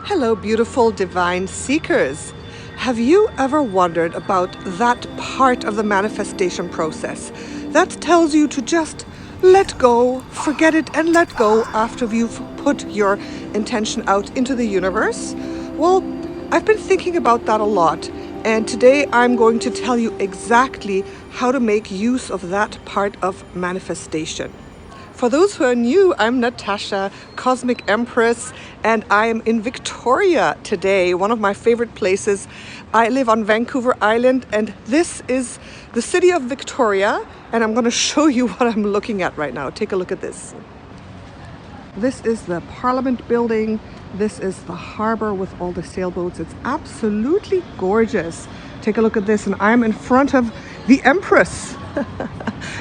Hello, beautiful divine seekers. Have you ever wondered about that part of the manifestation process that tells you to just let go, forget it, and let go after you've put your intention out into the universe? Well, I've been thinking about that a lot, and today I'm going to tell you exactly how to make use of that part of manifestation. For those who are new, I'm Natasha, Cosmic Empress, and I am in Victoria today, one of my favorite places. I live on Vancouver Island, and this is the city of Victoria, and I'm going to show you what I'm looking at right now. Take a look at this. This is the Parliament building. This is the harbor with all the sailboats. It's absolutely gorgeous. Take a look at this, and I'm in front of the Empress.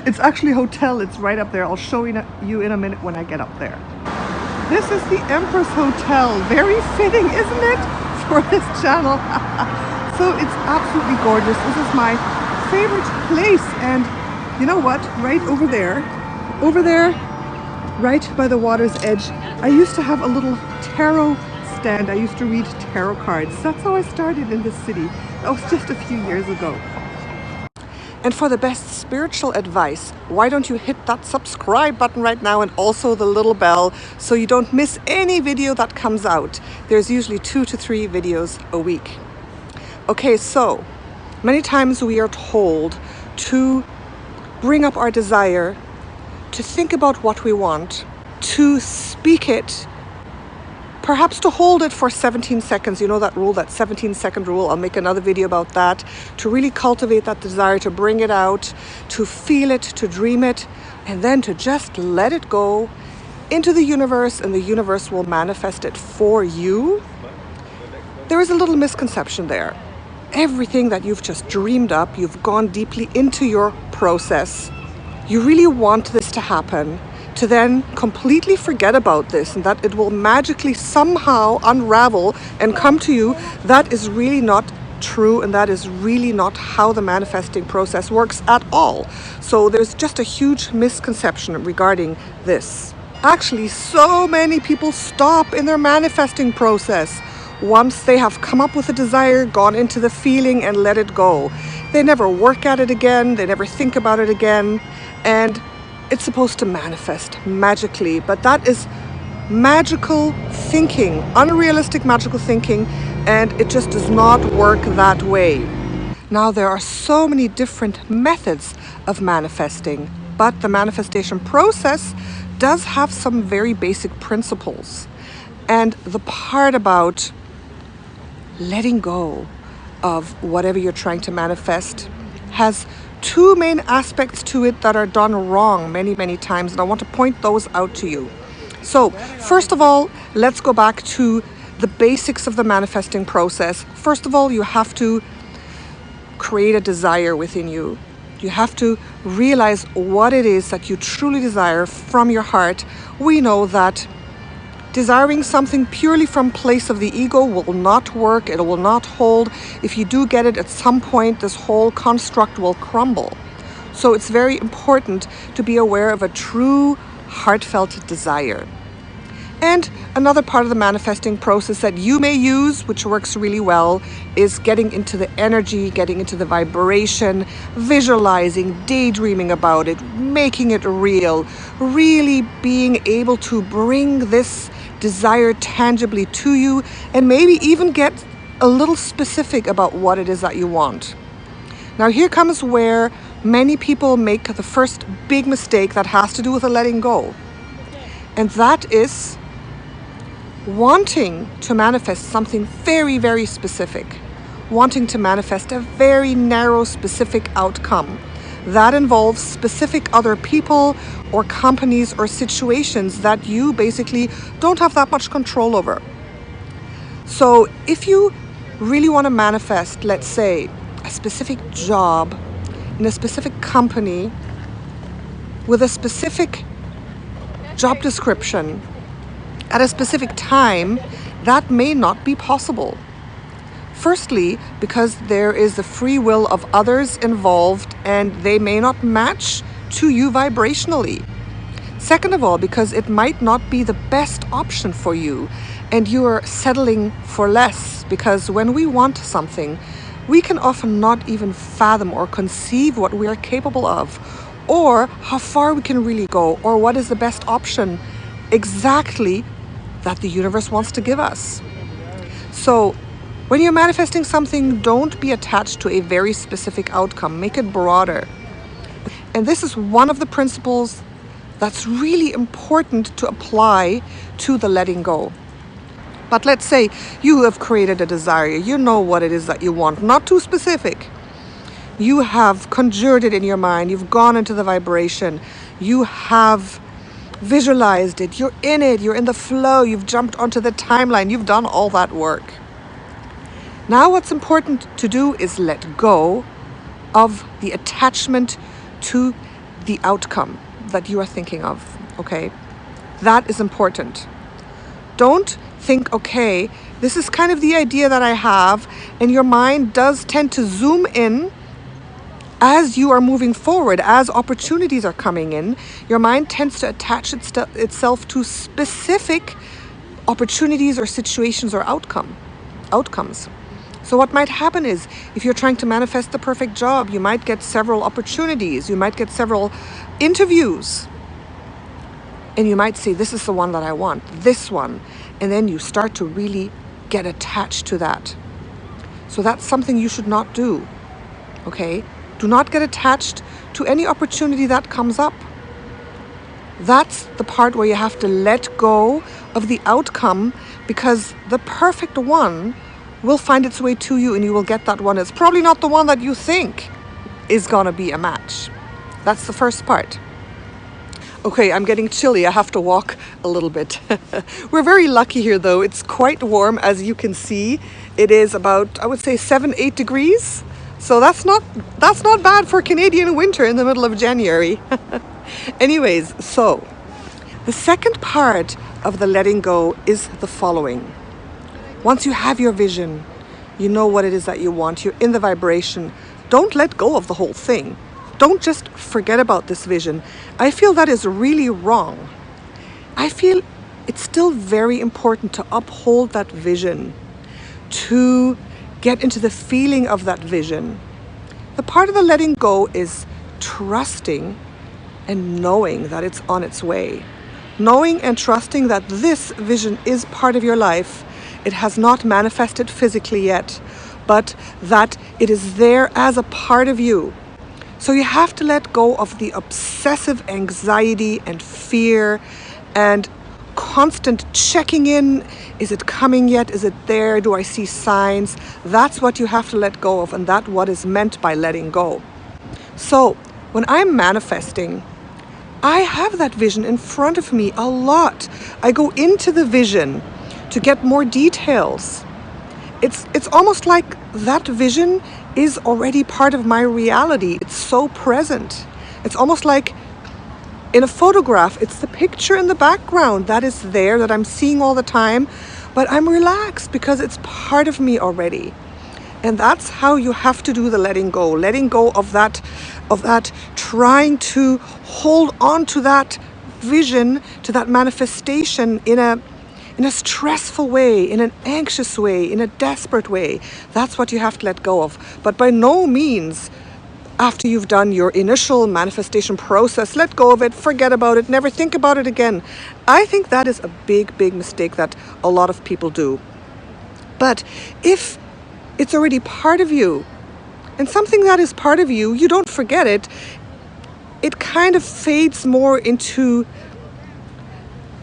It's actually a hotel. It's right up there. I'll show you in a minute when I get up there. This is the Empress Hotel. Very fitting, isn't it, for this channel? So it's absolutely gorgeous. This is my favorite place. And you know what? Right over there, right by the water's edge, I used to have a little tarot stand. I used to read tarot cards. That's how I started in this city. That was just a few years ago. And for the best spiritual advice, why don't you hit that subscribe button right now and also the little bell so you don't miss any video that comes out. There's usually 2 to 3 videos a week. Okay, so many times we are told to bring up our desire, to think about what we want, to speak it, perhaps to hold it for 17 seconds. You know that rule, that 17-second rule. I'll make another video about that. To really cultivate that desire, to bring it out, to feel it, to dream it, and then to just let it go into the universe, and the universe will manifest it for you. There is a little misconception there. Everything that you've just dreamed up, you've gone deeply into your process. You really want this to happen, to then completely forget about this and that it will magically somehow unravel and come to you. That is really not true, and that is really not how the manifesting process works at all. So there's just a huge misconception regarding this. Actually, so many people stop in their manifesting process once they have come up with a desire, gone into the feeling, and let it go. They never work at it again, they never think about it again, and it's supposed to manifest magically, but that is magical thinking, unrealistic magical thinking, and it just does not work that way. Now, there are so many different methods of manifesting, but the manifestation process does have some very basic principles. And the part about letting go of whatever you're trying to manifest has 2 main aspects to it that are done wrong many times, and I want to point those out to you. So first of all, let's go back to the basics of the manifesting process. First of all, you have to create a desire within you. You have to realize what it is that you truly desire from your heart. We know that desiring something purely from place of the ego will not work. It will not hold. If you do get it, at some point this whole construct will crumble. So it's very important to be aware of a true heartfelt desire. And another part of the manifesting process that you may use, which works really well, is getting into the energy, getting into the vibration, visualizing, daydreaming about it, making it real, really being able to bring this desire tangibly to you, and maybe even get a little specific about what it is that you want. Now, here comes where many people make the first big mistake that has to do with the letting go. And that is wanting to manifest something very specific, wanting to manifest a very narrow, specific outcome. That involves specific other people or companies or situations that you basically don't have that much control over. So if you really want to manifest, let's say, a specific job in a specific company with a specific job description at a specific time, that may not be possible. Firstly, because there is the free will of others involved and they may not match to you vibrationally. Second of all, because it might not be the best option for you. and you are settling for less, because when we want something, we can often not even fathom or conceive what we are capable of, or how far we can really go, or what is the best option exactly that the universe wants to give us. So when you're manifesting something, don't be attached to a very specific outcome. Make it broader. And this is one of the principles that's really important to apply to the letting go. But let's say you have created a desire. You know what it is that you want, not too specific. You have conjured it in your mind. You've gone into the vibration. You have visualized it. You're in it. You're in the flow. You've jumped onto the timeline. You've done all that work. Now what's important to do is let go of the attachment to the outcome that you are thinking of, okay? That is important. Don't think, okay, this is kind of the idea that I have, and your mind does tend to zoom in as you are moving forward, as opportunities are coming in. Your mind tends to attach itself to specific opportunities or situations or outcomes. So what might happen is, if you're trying to manifest the perfect job, you might get several opportunities, you might get several interviews, and you might say, this is the one that I want, this one. And then you start to really get attached to that. So that's something you should not do, okay? Do not get attached to any opportunity that comes up. That's the part where you have to let go of the outcome, because the perfect one will find its way to you and you will get that one. It's probably not the one that you think is gonna be a match. That's the first part. Okay, I'm getting chilly. I have to walk a little bit. We're very lucky here though. It's quite warm, as you can see. It is about, I would say, 7-8 degrees. So that's not bad for Canadian winter in the middle of January. Anyways, so the second part of the letting go is the following. Once you have your vision, you know what it is that you want, you're in the vibration, don't let go of the whole thing. Don't just forget about this vision. I feel that is really wrong. I feel it's still very important to uphold that vision, to get into the feeling of that vision. The part of the letting go is trusting and knowing that it's on its way. Knowing and trusting that this vision is part of your life. It has not manifested physically yet, but that it is there as a part of you. So you have to let go of the obsessive anxiety and fear and constant checking in. Is it coming yet? Is it there? Do I see signs? That's what you have to let go of, and that's what is meant by letting go. So when I'm manifesting, I have that vision in front of me a lot. I go into the vision to get more details. It's almost like that vision is already part of my reality. It's so present. It's almost like in a photograph, it's the picture in the background that is there that I'm seeing all the time, but I'm relaxed because it's part of me already. And that's how you have to do the letting go of that trying to hold on to that vision, to that manifestation in a stressful way, in an anxious way, in a desperate way. That's what you have to let go of. But by no means, after you've done your initial manifestation process, let go of it, forget about it, never think about it again. I think that is a big, big mistake that a lot of people do. But if it's already part of you, and something that is part of you, you don't forget it, it kind of fades more into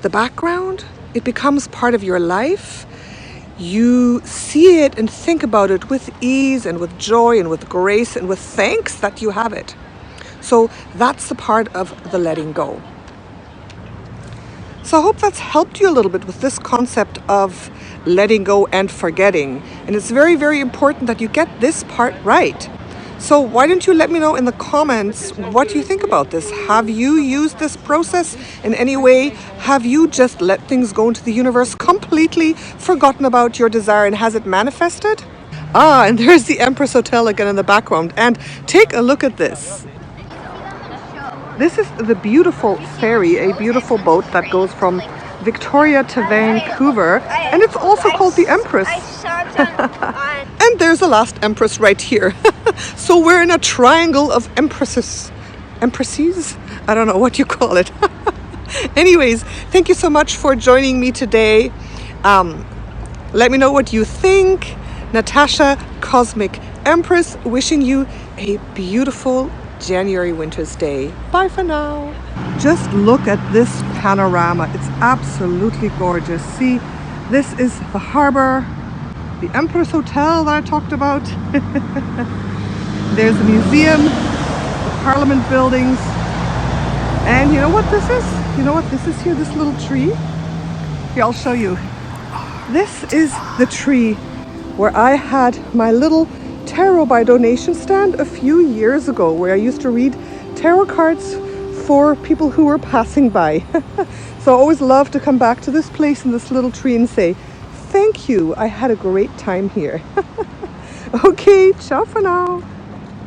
the background. It becomes part of your life. You see it and think about it with ease and with joy and with grace and with thanks that you have it. So that's the part of the letting go. So I hope that's helped you a little bit with this concept of letting go and forgetting. And it's very, very important that you get this part right. So why don't you let me know in the comments what you think about this? Have you used this process in any way? Have you just let things go into the universe, completely forgotten about your desire, and has it manifested? And there's the Empress Hotel again in the background. And take a look at this. This is the beautiful ferry, a beautiful boat that goes from Victoria to Vancouver, and it's also called the Empress. And there's the last Empress right here. So we're in a triangle of empresses. Empresses? I don't know what you call it. Anyways, thank you so much for joining me today. Let me know what you think. Natasha, Cosmic Empress, wishing you a beautiful January winter's day. Bye for now. Just look at this panorama. It's absolutely gorgeous. See, this is the harbor, the Empress Hotel that I talked about. There's the museum, the Parliament buildings. And you know what this is? You know what this is here? This little tree? Here, I'll show you. This is the tree where I had my little tarot by donation stand a few years ago, where I used to read tarot cards for people who were passing by. So I always love to come back to this place and this little tree and say, thank you, I had a great time here. Okay, ciao for now.